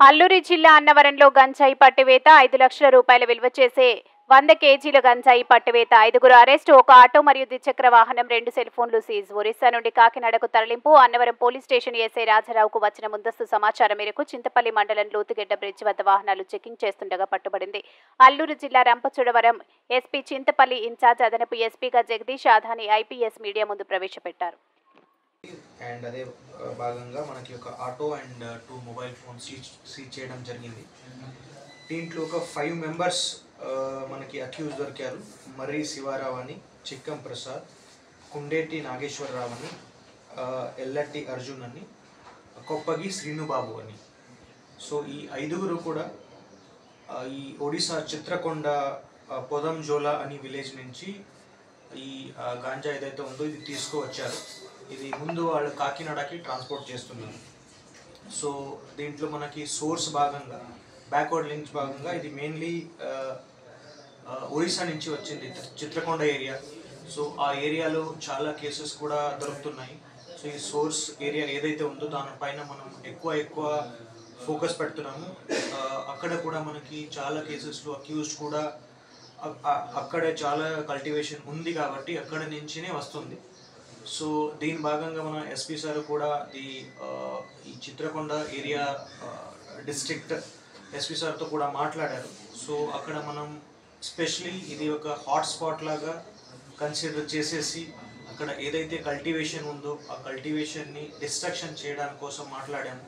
అల్లూరి జిల్లా అన్నవరంలో గంజాయి పట్టివేత 5 లక్షల రూపాయల విలువ చేసే 100 కేజీల గంజాయి పట్టివేత 5గురు అరెస్టు ఒక ఆటో మరియు ద్విచక్ర వాహనం 2 సెల్ ఫోన్లు సీజ్ ఒరిస్సా నుండి కాకినాడకు తరలింపు అన్నవరం పోలీస్ స్టేషన్ ఎస్ఐ రాజారావుకు వచ్చిన ముందస్తు సమాచారం మేరకు చింతపల్లి మండలం లోతుగెడ్డ బ్రిడ్జ్ వద్ద వాహనాలు చెకింగ్ చేస్తుండగా పట్టుబడింది. అల్లూరు జిల్లా రంపచోడవరం ఎస్పీ చింతపల్లి ఇన్ఛార్జ్ అదనపు ఎస్పీగా జగదీష్ ఆధాని ఐపీఎస్ మీడియా ముందు ప్రవేశపెట్టారు. అండ్ అదే భాగంగా మనకి ఒక auto and 2 mobile phones seize చేయడం జరిగింది. దీంట్లో ఒక 5 మెంబర్స్ మనకి అక్యూజ్ దొరికారు. మర్రి శివారావు అని, చిక్కం ప్రసాద్, కుండేటి నాగేశ్వరరావు అని, ఎల్లట్టి అర్జున్ అని, కొప్పగి శ్రీనుబాబు అని. సో ఈ 5గురు కూడా ఈ ఒడిశా చిత్రకొండ పొదంజోలా అని విలేజ్ నుంచి ఈ గాంజా ఏదైతే ఉందో ఇది తీసుకువచ్చారు. ఇది ముందు వాళ్ళు కాకినాడకి ట్రాన్స్పోర్ట్ చేస్తున్నారు. సో దీంట్లో మనకి సోర్స్ భాగంగా బ్యాక్వర్డ్ లింక్స్ భాగంగా ఇది మెయిన్లీ ఒడిశా నుంచి వచ్చింది, చిత్రకొండ ఏరియా. సో ఆ ఏరియాలో చాలా కేసెస్ కూడా దొరుకుతున్నాయి. సో ఈ సోర్స్ ఏరియా ఏదైతే ఉందో దానిపైన మనం ఎక్కువ ఫోకస్ పెడుతున్నాము. అక్కడ కూడా మనకి చాలా కేసెస్లో అక్యూజ్డ్ కూడా అక్కడే చాలా కల్టివేషన్ ఉంది కాబట్టి అక్కడ నుంచినే వస్తుంది. సో దీని భాగంగా మన ఎస్పీ సార్ కూడా ఈ చిత్రకొండ ఏరియా డిస్ట్రిక్ట్ ఎస్పీ సార్తో కూడా మాట్లాడారు. సో అక్కడ మనం స్పెషలీ ఇది ఒక హాట్స్పాట్ లాగా కన్సిడర్ చేసేసి అక్కడ ఏదైతే కల్టివేషన్ ఉందో ఆ కల్టివేషన్ని డిస్ట్రక్షన్ చేయడానికి కోసం మాట్లాడాము.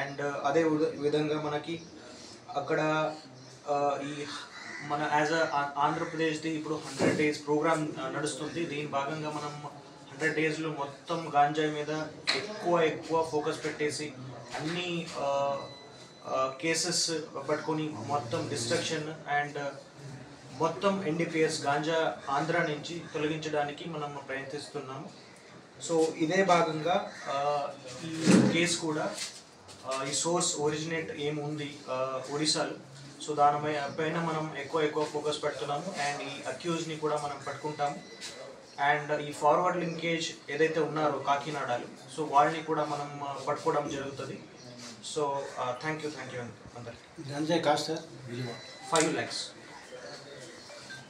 అండ్ అదే విధంగా మనకి అక్కడ ఈ మన యాజ్ ఆంధ్రప్రదేశ్ది ఇప్పుడు 100 days ప్రోగ్రామ్ నడుస్తుంది. దీని భాగంగా మనం 100 daysలో మొత్తం గాంజాయి మీద ఎక్కువ ఫోకస్ పెట్టేసి అన్ని కేసెస్ పట్టుకొని మొత్తం డిస్ట్రక్షన్ అండ్ మొత్తం ఎన్డీపీఎస్ గాంజా ఆంధ్ర నుంచి తొలగించడానికి మనం ప్రయత్నిస్తున్నాము. సో ఇదే భాగంగా ఈ కేసు కూడా ఈ సోర్స్ ఒరిజినేట్ ఏముంది ఒడిశాలో, సో దానిపైన మనం ఎక్కువ ఫోకస్ పెడుతున్నాము. అండ్ ఈ అక్యూజ్ని కూడా మనం పట్టుకుంటాము. అండ్ ఈ ఫార్వర్డ్ లింకేజ్ ఏదైతే ఉన్నారో కాకినాడలో, సో వాళ్ళని కూడా మనం పట్టుకోవడం జరుగుతుంది. సో థ్యాంక్ యూ అందరికీ. 5 lakhs.